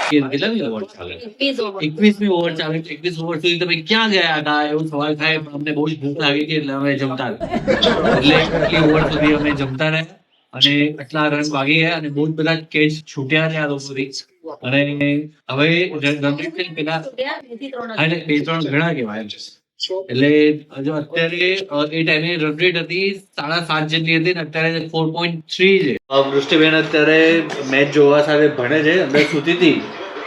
કેટલામી over ચાલે? 21મી over ચાલે. 21 ઓવર સુધી તમે ક્યાં ગયા હતા એવું સવાલ થાય. પણ અમને બહુ જ ભૂખ લાગી હતી એટલે અમે જમતા રહ્યા. એટલે એટલી ઓવર સુધી અમે જમતા રહ્યા અને આટલા રન વાગી ગયા અને બહુ જ બધા કેચ છૂટ્યા છે આ લોકોથી. અને હવે રનરેટ પેલા અને 2-3 ઘણા કહેવાય એમ. એટલે જો અત્યારે એ ટાઈમે રન રેટ હતી 7.5 જેટલી હતી ને અત્યારે 4.3 છે. વૃષ્ટિબેન અત્યારે મેચ જોવા સાથે ભણે છે, અંદર સૂતી હતી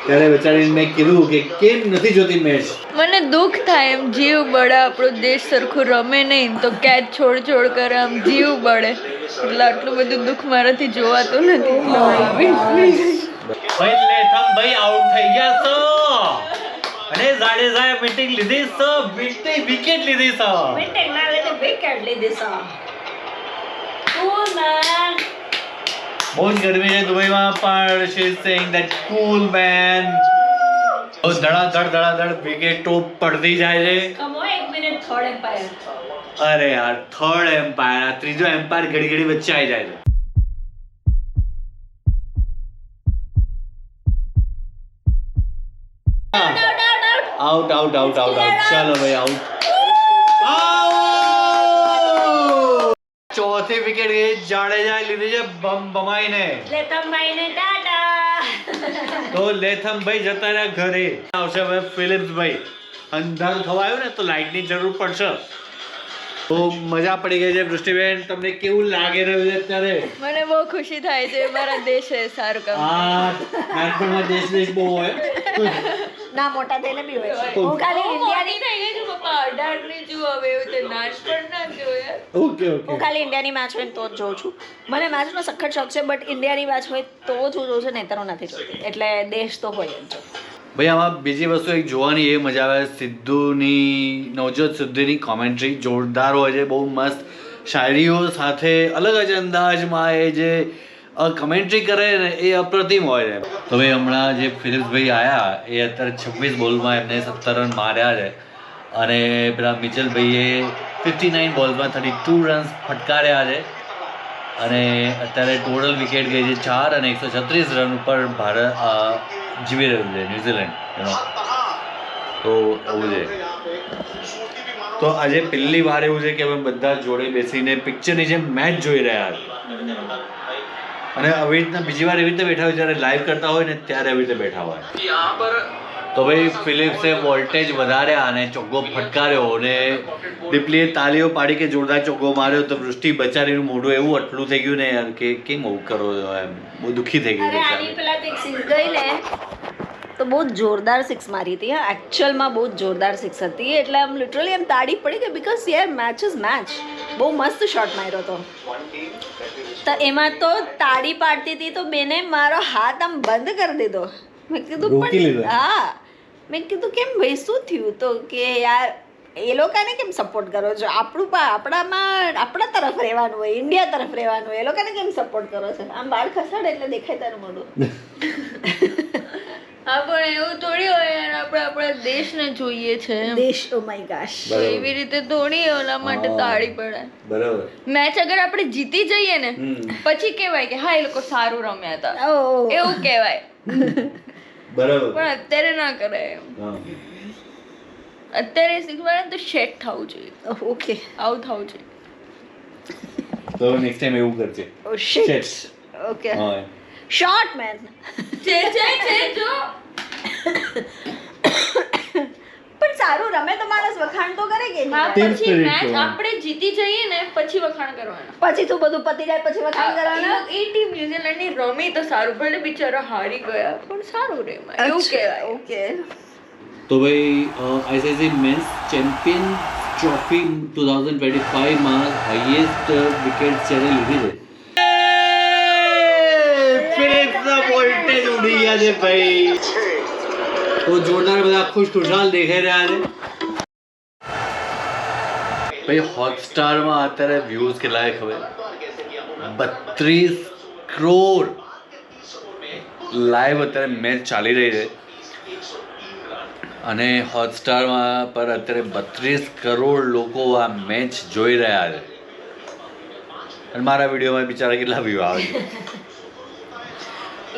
ત્યારે બચારીને મેં કીધું કે કેમ નથી જોતી મેચ. મને દુઃખ થાય એમ, જીવ બળે, આપણો દેશ સરખું રમે નહીં તો કેચ છોડ કરે, આમ જીવ બળે. એટલે આટલું બધું દુઃખ મારાથી જોવાતું નથી. ભાઈ લેથમભાઈ આઉટ થઈ ગયા છો અને જાડેજાએ બેટિંગ લીધી છે, વિકેટ લીધી છે. બેટિંગ ના લીધી, વિકેટ લીધી છે. Cool man. બહુ જ ગરમી છે દુબઈમાં પણ she is saying that cool man. ધડાધડ વિકેટો પડતી જાય છે. Come on, 1 minute third empire. અરે યાર થર્ડ એમ્પાયર, આ ત્રીજો એમ્પાયર ઘડી વચ્ચે આવી જાય છે. આઉટ ચાલો ભાઈ આઉટ. ચોથી વિકેટ ગઈ, જાડેજાએ લીધી છે બમાઈને. લેથમભાઈને ટાટા. તો લેથમભાઈ જતા રહ્યા ઘરે. આવશે હવે ફિલિપ્સભાઈ. અંધારું થવાયું ને તો લાઇટની જરૂર પડશે. તો મજા પડી ગઈ છે. વૃષ્ટિબેન તમને કેવું લાગી રહ્યું છે અત્યારે? મને બહુ ખુશી થાય છે, મારા દેશે સારું કામ. નાનપણમાં દેશ બહુ હોય. ના મોટા થઈને બી હોય. હું ખાલી ઇન્ડિયાની થઈ ગઈ છું પપ્પા, 18 ની છું હવે, એવું તે નાનપણ ના જોયે. ઓકે હું ખાલી ઇન્ડિયાની મેચ હોય તો જ જોઉં છું. મને મેચનો સખત શોખ છે, બટ ઇન્ડિયાની મેચ હોય તો જ હું જોઉં છું, નહીંતર હું નથી જોતી. એટલે દેશ તો હોય જ જો. ભાઈ આમાં બીજી વસ્તુ એક જોવાની એ મજા આવે, નવજોત સિદ્ધુની કોમેન્ટ્રી જોરદાર હોય છે, બહુ મસ્ત શાયરીઓ સાથે અલગ જ અંદાજમાં એ જે કમેન્ટ્રી કરે ને એ અપ્રતિમ હોય છે. તો ભાઈ હમણાં જે ફિલિપ્સભાઈ આવ્યા એ અત્યારે 26 બોલમાં એમને 17 રન માર્યા છે અને પેલા મિચલભાઈએ 59 બોલ્સમાં 32 રન્સ ફટકાર્યા છે અને અત્યારે ટોટલ વિકેટ ગઈ છે 4 અને 136 રન ઉપર ભારત જીવી રહ્યું છે ન્યુઝીલેન્ડ. તો એવું છે. તો આજે પહેલી વાર એવું છે કે અમે બધા જોડે બેસીને પિક્ચરની જેમ મેચ જોઈ રહ્યા હતા અને આવી રીતના બીજી વાર એવી રીતે બેઠા હોય જ્યારે લાઈવ કરતા હોય ને ત્યારે એવી રીતે બેઠા હોય. તો ભાઈ ફિલિપ્સે વોલ્ટેજ વધાર્યા અને ચોગ્ગો ફટકાર્યો અને દીપલીએ તાલીઓ પાડી કે જોરદાર ચોગ્ગો માર્યો. તો વૃષ્ટિ બચારીનું મોઢું એવું અટલું થઈ ગયું ને યાર કે કેમ આવું કરો છો, એમ બહુ દુઃખી થઈ ગયું. આની પેલા તો એક સિક્સ ગઈ ને તો બહુ જોરદાર સિક્સ મારી હતી. એકચ્યુઅલમાં બહુ જોરદાર સિક્સ હતી, એટલે આમ લિટરલી એમ તાળી પડી ગઈ બીકોઝ યાર મેચ ઇઝ મેચ. બહુ મસ્ત શોટ માર્યો હતો. તો એમાં તો તાળી પાડતી હતી તો બેને મારો હાથ આમ બંધ કરી દીધો. મેં કીધું પણ હા, મેં કીધું કેમ ભાઈ શું થયું? તો કે યાર એ લોકોને કેમ સપોર્ટ કરો છો? આપણા તરફ રહેવાનું હોય, ઇન્ડિયા તરફ રહેવાનું હોય, એ લોકોને કેમ સપોર્ટ કરો છો? આમ બાળ ખસાડે એટલે દેખાય તારું મોઢું. હા પણ એવું થોડી હોય યાર, આપણે આપણા દેશને જોઈએ છે. દેશ ઓ માય ગોશ. એવી રીતે થોડી ઓલા માટે તાળી પડે. બરાબર. મેચ અગર આપણે જીતી જઈએ ને પછી કહેવાય કે હા એ લોકો સારું રમ્યા હતા, એવું કહેવાય. બરાબર. પણ અત્યારે ના કરાય એમ. અત્યારે શીખવાડે તો શેટ થવું જોઈએ. ઓકે, આવું થવું જોઈએ. તો નેક્સ્ટ ટાઈમ એવું કરજે. ઓ શિટ. ઓકે, શોર્ટ મેન છે જો પણ સારું રમે તો માણસ વખાણ તો કરે કે હા, નહીં? પછી મેચ આપણે જીતી જઈએ ને પછી વખાણ કરવાના. પછી તો બધું પતી જાય પછી વખાણ કરવાના. એ ટીમ ન્યુઝીલેન્ડ ની રમી તો સારું, ભલે બિચારા હારી ગયા પણ સારું રે એવું કહેવાય. ઓકે, તો ભાઈ આઈસીસી મેન્સ ચેમ્પિયન ટ્રોફી 2025 માં હાઈએસ્ટ વિકેટ જેને લીધી છે ફિલિપ્સના વોલ્ટેજ ઉડી ગયા છે ભાઈ. તો જોરદાર બધા ખુશખુશાલ દેખાઈ રહ્યા છે ભાઈ. હોટસ્ટારમાં અત્યારે વ્યૂઝ કેટલા છે ખબર? 32 કરોડ લાઈવ અત્યારે મેચ ચાલી રહી છે અને હોટસ્ટારમાં પર અત્યારે 32 કરોડ લોકો આ મેચ જોઈ રહ્યા છે અને મારા વિડીયોમાં બિચારા કેટલા વ્યૂ આવે છે.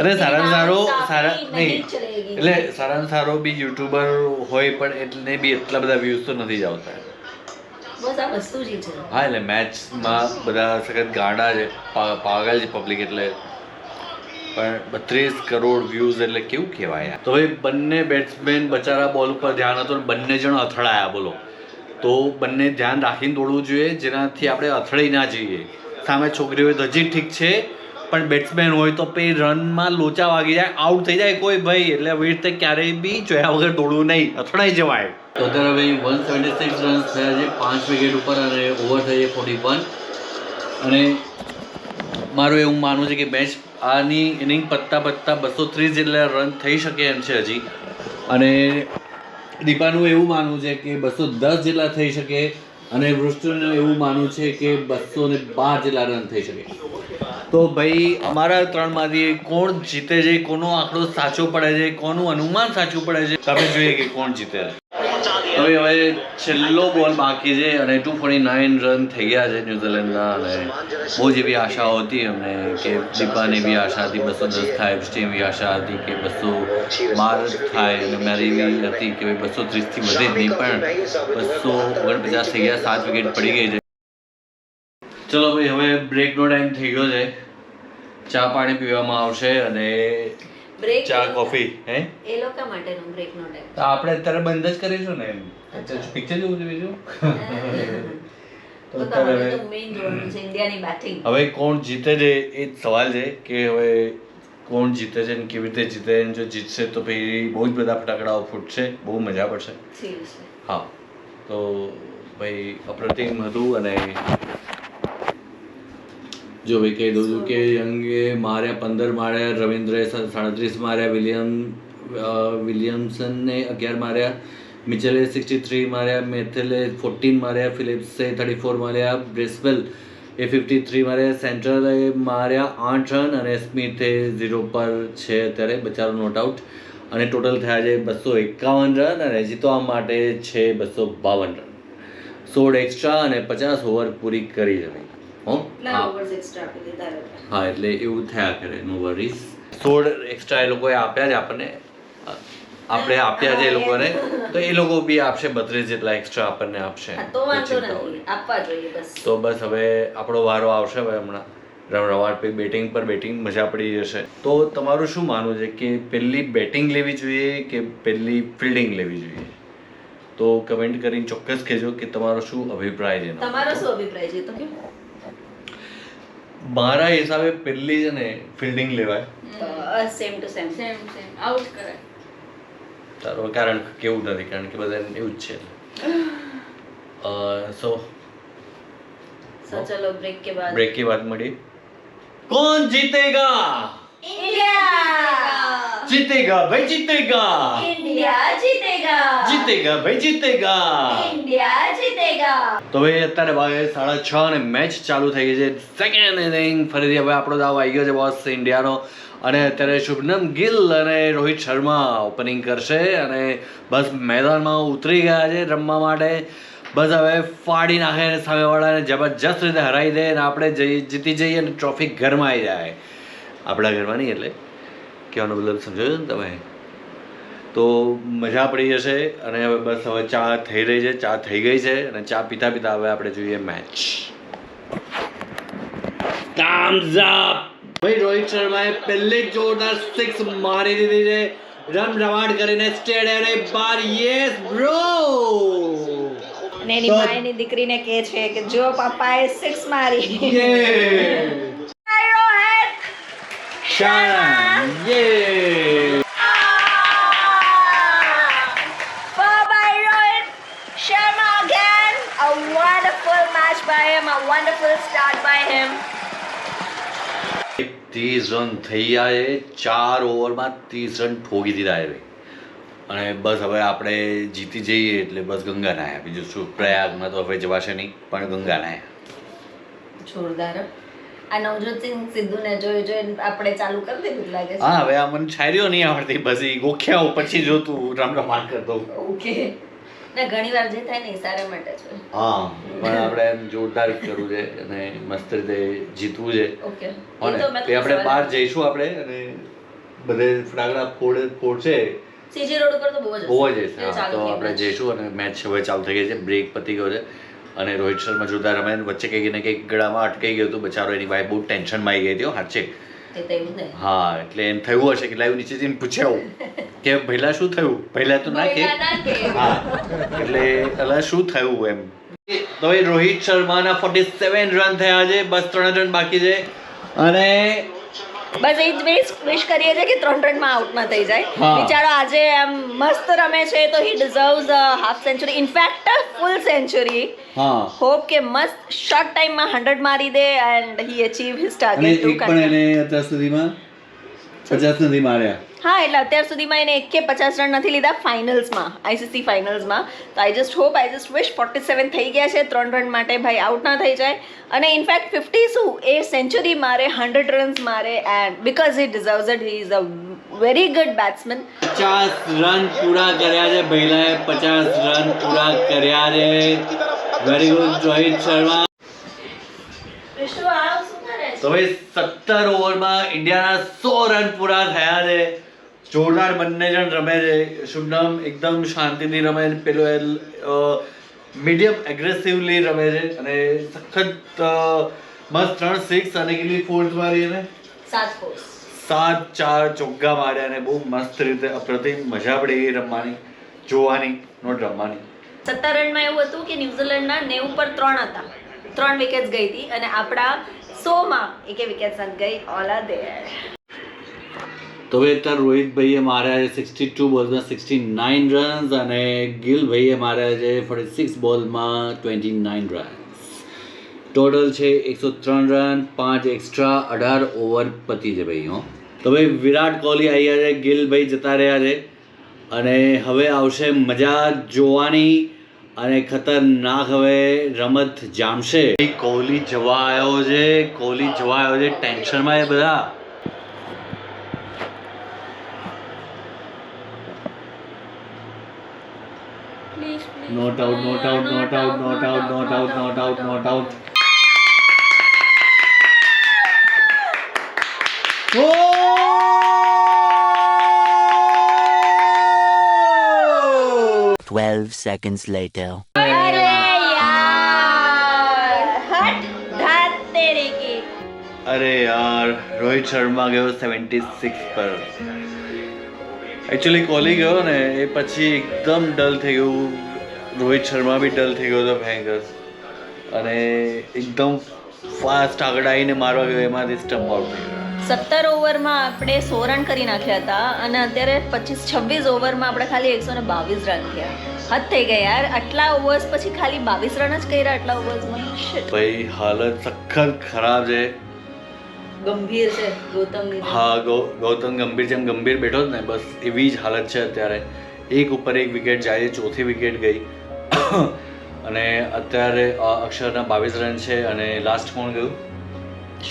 અરે સારામાં સારો સારા નહીં નહીં ચલેગી. એટલે સારામાં સારો બી યુટ્યુબર હોય પણ એટલે બી એટલા બધા વ્યૂઝ તો નથી જ આવતા. બસ આ વસ્તુ જ છે. હા એટલે મેચમાં બધા સખત ગાંડા છે, પાગલ છે પબ્લિક એટલે. પણ 32 કરોડ વ્યૂઝ એટલે કેવું કહેવાય. તો એ બંને બેટ્સમેન બચારા બોલ ઉપર ધ્યાન હતું, બંને જણ અથડાયા. બોલો, તો બંને ધ્યાન રાખીને દોડવું જોઈએ જેનાથી આપણે અથડાઈ ના જઈએ. સામે છોકરી હોય તો હજી ઠીક છે, પણ બેટ્સમેન હોય તો પછી રનમાં લોચા વાગી જાય, આઉટ થઈ જાય કોઈ ભાઈ. એટલે આવી રીતે ક્યારેય બી જોયા વગર દોડવું નહીં, અથડાઈ જવાય. તો અત્યારે ભાઈ 176 રન થયા છે 5 વિકેટ ઉપર અને ઓવર થઈ છે 41. અને મારું એવું માનવું છે કે મેચ આની ઇનિંગ પત્તા 230 જેટલા રન થઈ શકે એમ છે હજી. અને દીપાનું એવું માનવું છે કે 210 જેટલા થઈ શકે અને વૃષ્ટિનું એવું માનવું છે કે 212 જેટલા રન થઈ શકે. તો ભાઈ અમારા ત્રણમાંથી કોણ જીતે છે, કોનો આંકડો સાચો પડે છે, કોનું અનુમાન સાચું પડે છે, તમે જોઈએ કે કોણ જીતે છે. તો હવે છેલ્લો બોલ બાકી છે અને 249 રન થઈ ગયા છે ન્યુઝીલેન્ડના. અને બહુ જ એવી આશાઓ હતી અમને કે દીપાની બી આશા હતી 210 થાય, વૃષ્ટિની બી આશા હતી કે 212 થાય અને મારી એવી હતી કે 230 થી વધે જ નહીં, પણ 249 થઈ ગયા, 7 વિકેટ પડી ગઈ છે. ચલો ભાઈ હવે બ્રેકનો ટાઈમ થઈ ગયો છે. ચા પાણી પીવામાં આવશે અને બ્રેક ચા કોફી. હે એ લોકો માટેનો બ્રેકનો ટાઈમ. તો આપણે અત્યારે બંધ જ કરીશું ને એમ. પિક્ચર જોવું છે બીજું. તો તમારે તો મેઇન જોવાનું છે ઇન્ડિયાની બેટિંગ. હવે કોણ જીતે છે એ જ સવાલ છે કે હવે કોણ જીતે છે ને કેવી રીતે જીતે. જો જીતશે તો પછી બહુ જ બધા ફટાકડાઓ ફૂટશે, બહુ મજા પડશે. સિરિયસલી. હા, તો ભાઈ અપ્રતિમ હતું. અને જો ભાઈ કહી દઉં છું કે યંગે માર્યા 15 માર્યા, રવિન્દ્રે 37 માર્યા, વિલિયમસને 11 માર્યા, મિચેલે 63 માર્યા, મેથેલે 14 માર્યા, ફિલિપ્સે 34 માર્યા, બ્રેસવેલ એ 53 માર્યા, સેન્ટ્રલે માર્યા 8 રન અને સ્મિથે 0 પર છે અત્યારે, બચારો નોટ આઉટ. અને ટોટલ થયા છે 251 રન અને જીતવા માટે છે 252 રન. 16 એક્સ્ટ્રા અને 50 ઓવર પૂરી કરી છે. હા, એટલે એવું થયા કરે, નો વરીઝ. 16 એક્સ્ટ્રા એ લોકોએ આપ્યા છે આપણને, આપણે આપ્યા છે એ લોકોને, તો એ લોકો બી આપશે 32 જેટલા એક્સ્ટ્રા આપણને આપશે. તો વાંધો નથી, આપવા જોઈએ બસ. તો બસ હવે આપણો વારો આવશે હવે હમણાં રવાડ પે બેટિંગ પર બેટિંગ મજા પડી જશે. તો તમારું શું માનવું છે કે પહેલી બેટિંગ લેવી જોઈએ કે પહેલી ફિલ્ડિંગ લેવી જોઈએ? તો કમેન્ટ કરીને ચોક્કસ કહેજો કે તમારો શું અભિપ્રાય છે. તમારો શું અભિપ્રાય છે તો કે? મારા હિસાબે પહેલી છે ને ફિલ્ડિંગ લેવાય. Same to same. આઉટ કરાય. તારું કારણ કેવું નથી, કારણ કે બધા એવું જ છે. સો ચલો બ્રેક કે બાદ મળીએ. कौन जीतेगा? इंडिया जीतेगा भाई, जीतेगा. इंडिया जीतेगा. जीतेगा भाई, जीतेगा. इंडिया जीतेगा. તો ભાઈ અત્યારે વાગે 6:30 અને મેચ ચાલુ થઈ ગઈ છે. સેકન્ડ ઇનિંગ ફરીથી હવે આપણો દાવ આવી ગયો છે બોસ ઇન્ડિયાનો. અને અત્યારે શુભનમ ગિલ અને રોહિત શર્મા ઓપનિંગ કરશે અને બસ મેદાનમાં ઉતરી ગયા છે રમવા માટે. બસ હવે ફાડી નાખે અને સામેવાળાને જબરજસ્ત રીતે હરાવી દે અને આપણે જીતી જઈએ અને ટ્રોફી ઘરમાં આવી જાય. આપણા ઘરમાં નહીં, એટલે કહેવાનો મતલબ સમજો છો ને તમે. તો મજા પડી જશે. અને હવે બસ હવે ચા થઈ રહી છે, ચા થઈ ગઈ છે અને ચા પીતા પીતા હવે આપણે જોઈએ મેચ. થમ્સ અપ. ભાઈ રોહિત શર્માએ પહેલી જ જોરદાર 6 મારી દીધી છે, રન રવાડ કરીને સ્ટેડિયમને બહાર. Yes bro. અને એની માયની દીકરીને કહે છે કે જો પપ્પાએ 6 મારી. રોહિત શર્મા. યે. by Rohit Sharma again. A wonderful match by him, a wonderful start by him. 30 run થઈ ગયા છે, 4 ઓવરમાં 30 રન ઠોકી દીધા છે. અને બસ હવે આપણે જીતી જઈએ એટલે બસ ગંગા નાયા. બીજું શું, પ્રયાગમાં તો હવે જવાશે નહીં, પણ ગંગા નાયા. જોરદાર. આ નવજોતસિંહ સિદ્ધુને જોઈ જોઈને આપણે ચાલુ કરી દીધું લાગે છે. હા, હવે આ મને શાયરીઓ નહીં આવડતી, બસ એ ગોખ્યાઓ પછી જોતું રમરમાટ કરતો. ઓકે. ના ઘણી વાર જે થાય ને એ સારા માટે છે. હા, પણ આપણે એમ જોરદાર કરવું છે અને મસ્ત રીતે જીતવું છે. ઓકે. અને આપણે બહાર જઈશું આપણે અને બધે ફટાકડા ફોડશે સીજી રોડ ઉપર તો બહુ જ હશે. હા, તો આપણે જઈશું અને મેચ હવે ચાલુ થઈ ગઈ છે, બ્રેક પતી ગયો છે અને રોહિત શર્મા જોરદાર રમે, વચ્ચે કંઈક ને કંઈક ગળામાં અટકાઈ ગયું હતું બચારો, એની વાઈફ બહુ ટેન્શનમાં આવી ગઈ હતી સાચે. હા, એટલે એમ થયું હશે કે લાઈવ નીચે જઈને પૂછ્યા કે પહેલા શું થયું, પહેલા તો ના કે હા, એટલે પહેલા શું થયું એમ. તો એ રોહિત શર્માના 47 રન થયા છે, બસ 3 રન બાકી છે અને બસ એ જ વિશ કરીએ છીએ કે 3 રનમાં આઉટ ના થઈ જાય. હા. બિચારો આજે આમ મસ્ત રમે છે તો he deserves a half century, in fact full century. હા, હોપ કે મસ્ત શોર્ટ ટાઈમમાં 100 મારી દે એન્ડ હી અચીવ હિઝ અને ટાર્ગેટ એક પણ એને અત્યાર સુધીમાં 50 નથી માર્યા. હા, એટલે અત્યાર સુધીમાં એને 50 રન નથી લીધા ફાઇનલ્સમાં, આઈસીસી ફાઇનલ્સમાં. તો આઈ જસ્ટ વિશ 47 થઈ ગયા છે, 3 રન માટે ભાઈ આઉટ ના થઈ જાય. અને ઇનફેક્ટ 50 શું એ સેન્ચુરી મારે, 100 રન્સ મારે, and because he deserves it, he is a very good batsman. 50 run પૂરા કર્યા છે ભઈલાએ, 50 રન પૂરા કર્યા છે. Very good Rohit Sharma. તો હવે 17 ઓવરમાં ઇન્ડિયાના 100 રન પૂરા થયા છે. જોરદાર બંને જણ રમે છે. શુભનમ એકદમ શાંતિથી રમે છે, પેલો મીડિયમ એગ્રેસિવલી રમે છે અને સખત મસ્ત 3 સિક્સ અને કેટલી ફોર્સ મારી એને 7-4 ચોગ્ગા માર્યા અને બહુ મસ્ત રીતે અપ્રતિમ મજા પડી ગઈ રમવાની, જોવાની, નોટ રમવાની. 17 રનમાં એવું હતું કે ન્યુઝીલેન્ડના 90 પર 3 હતા, 3 વિકેટ્સ ગઈ હતી અને આપણા 100 માં એક વિકેટ નથી ગઈ. All are there. તો હવે અત્યારે રોહિતભાઈએ માર્યા છે 62 બોલમાં 69 રન્સ અને ગિલભાઈએ માર્યા છે 46 બોલમાં 29 રન્સ. ટોટલ છે 103 રન, 5 એક્સ્ટ્રા, 18 ઓવર પતી છે ભાઈ. હો, તો ભાઈ વિરાટ કોહલી આવ્યા છે, ગિલભાઈ જતા રહ્યા છે અને હવે આવશે મજા જોવાની અને ખતરનાક હવે રમત જામશે. કોહલી જવા આવ્યો છે, કોહલી જવા આવ્યો છે, ટેન્શનમાં એ બધા. Not out, not out, not out, not out, not out, not out, not out. Oh! 12 seconds later. અરે યાર, હટ ધાત તેરી કી. अरे यार, रोहित शर्मा गयो 76 पर. એકચ્યુઅલી કોહલી ગયો ને એ પછી એકદમ ડલ થઈ ગયું, રોહિત શર્મા બી ડલ થઈ ગયો હતો ભયંકર અને એકદમ ફાસ્ટ આગળ આવીને મારવા ગયો, એમાંથી સ્ટમ્પ આઉટ થઈ ગયો. 17 ઓવરમાં આપણે 100 રન કરી નાખ્યા હતા અને અત્યારે 26 ઓવરમાં આપણે ખાલી 122 રન થયા. હદ થઈ ગઈ યાર, આટલા ઓવર્સ પછી ખાલી 22 રન જ કર્યા આટલા ઓવર્સમાં. શિટ, ભાઈ હાલત સખત ખરાબ છે. ગંભીર છે ગૌતમની. હા, ગૌતમ ગંભીર જેમ ગંભીર બેઠો જ ને બસ એવી જ હાલત છે અત્યારે. એક ઉપર એક વિકેટ જાય છે, ચોથી વિકેટ ગઈ અને અત્યારે અક્ષરના 22 રન છે અને લાસ્ટ કોણ ગયું?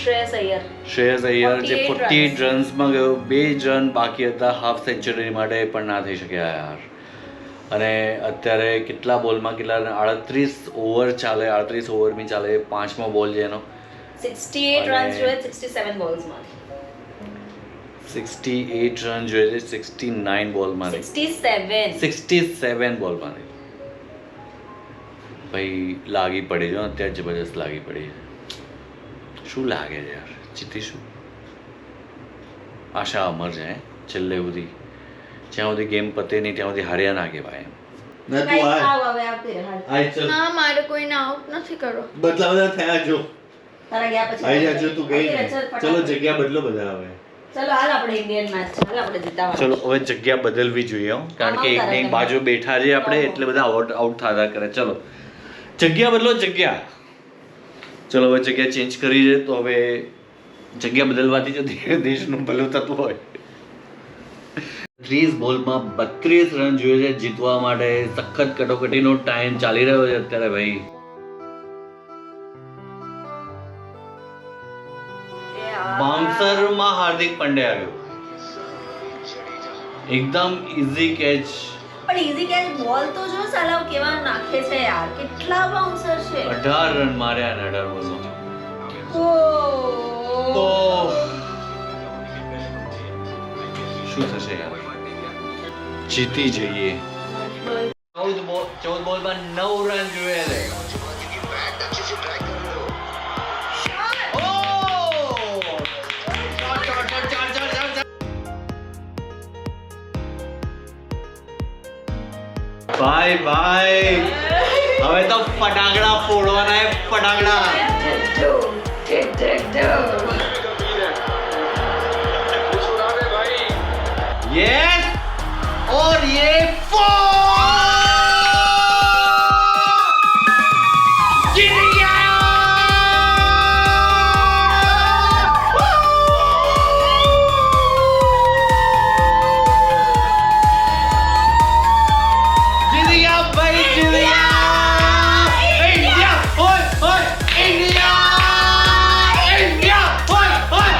શ્રેયસ અય્યર. શ્રેયસ અય્યર જે 48 રન્સમાં ગયો, 2 રન બાકી હતા હાફ સેન્ચુરી માટે, પણ ના થઈ શક્યા યાર. અને અત્યારે કેટલા બોલમાં કેટલા 38 ઓવર ચાલે, 38 ઓવરની ચાલે, 5મો બોલ છે એનો. 68 રન જોઈએ 67 બોલ્સમાંથી. 68 રન જોઈએ 69 બોલમાંથી. 67 બોલમાંથી. ભાઈ લાગી પડી જો અત્યારે, જબરજસ્ત લાગી પડી. શું લાગે છે યાર, જીતીશું? આશા અમર છે છેલ્લે સુધી, જ્યાં સુધી ગેમ પતે નહીં ત્યાં સુધી હાર્યા ના કહેવાય એમ. ના, મારે કોઈને આઉટ નથી કરો. બદલા બધા થયા જો, તારા ગયા પછી આઈ જાજો તું ગઈ ને. ચલો જગ્યા બદલો બધા હવે. ચલો હાલ આપણે ઇન્ડિયન મેચ છે, હાલ આપણે જીતાવા. ચલો હવે જગ્યા બદલવી જોઈએ હો, કારણ કે એક બાજુ બેઠા છે આપણે એટલે બધા આઉટ થતા કરે. ચલો જગ્યા બદલો, જગ્યા. ચલો હવે જગ્યા ચેન્જ કરી છે તો હવે જગ્યા બદલવાથી જો દેશનું ભલું થતું હોય. 30 બોલમાં 32 રન જોઈએ છે જીતવા માટે. સખત કટોકટીનો ટાઈમ ચાલી રહ્યો છે અત્યારે ભાઈ. બાઉન્સરમાં હાર્દિક પંડ્યા આવ્યો, એકદમ ઈઝી કેચ. પણ ઈઝી કેચ બોલ તો જો સાલાવ કેવા નાખે છે યાર, કેટલા બાઉન્સર છે. 18 રન માર્યા અને 18 બોલમાં. શું થશે યાર? જીતી જઈએ. 14 બોલમાં 9 રન જોઈએ છે. ભાઈ ભાઈ હવે તો ફટાકડા ફોડવાના ફટાકડા. यस और ये जीत गया. जीत गया भाई, जीत गया इंडिया. ओए ओए इंडिया, इंडिया ओए ओए.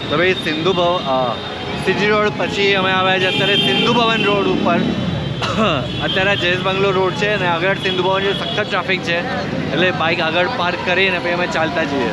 તો ભાઈ સિંધુ ભવન સીજી રોડ પછી અમે આવ્યા છે અત્યારે સિંધુ ભવન રોડ ઉપર. અત્યારે જયેશ બંગલો રોડ છે અને આગળ સિંધુ ભવન છે, સખત ટ્રાફિક છે એટલે બાઇક આગળ પાર્ક કરીને પછી અમે ચાલતા જઈએ.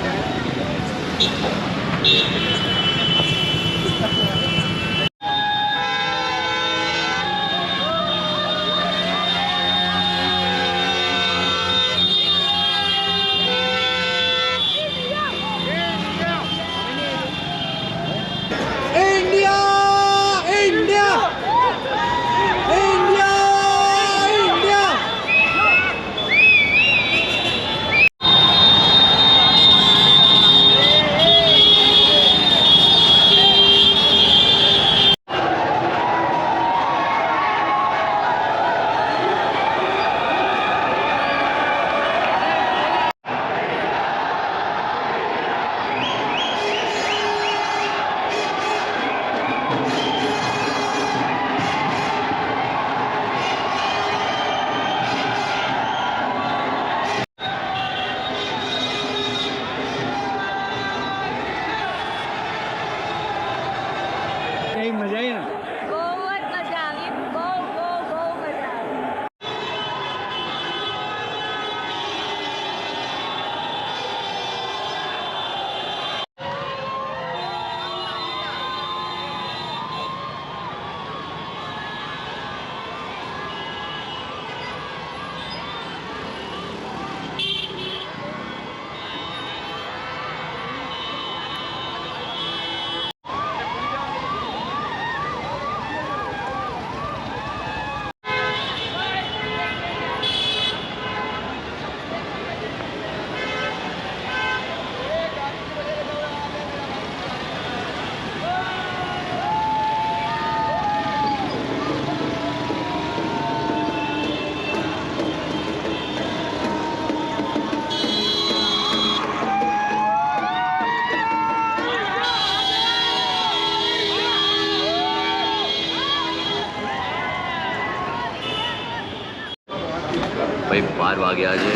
ભાઈ 12 વાગ્યા છે,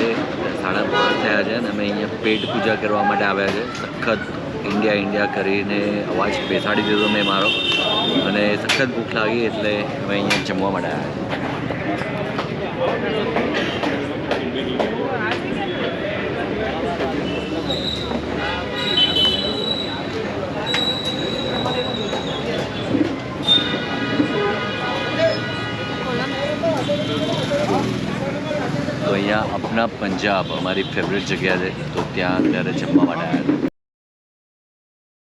5:30 થયા છે અને અમે અહીંયા પેટ પૂજા કરવા માટે આવ્યા છે. સખત ઇન્ડિયા કરીને અવાજ બેસાડી દીધો મેં મારો, અને સખત ભૂખ લાગી એટલે અમે અહીંયા જમવા માટે આવ્યા તો અહીંયા અપના પંજાબ અમારી ફેવરેટ જગ્યા છે, તો ત્યાં અત્યારે જમવા માટે આવ્યા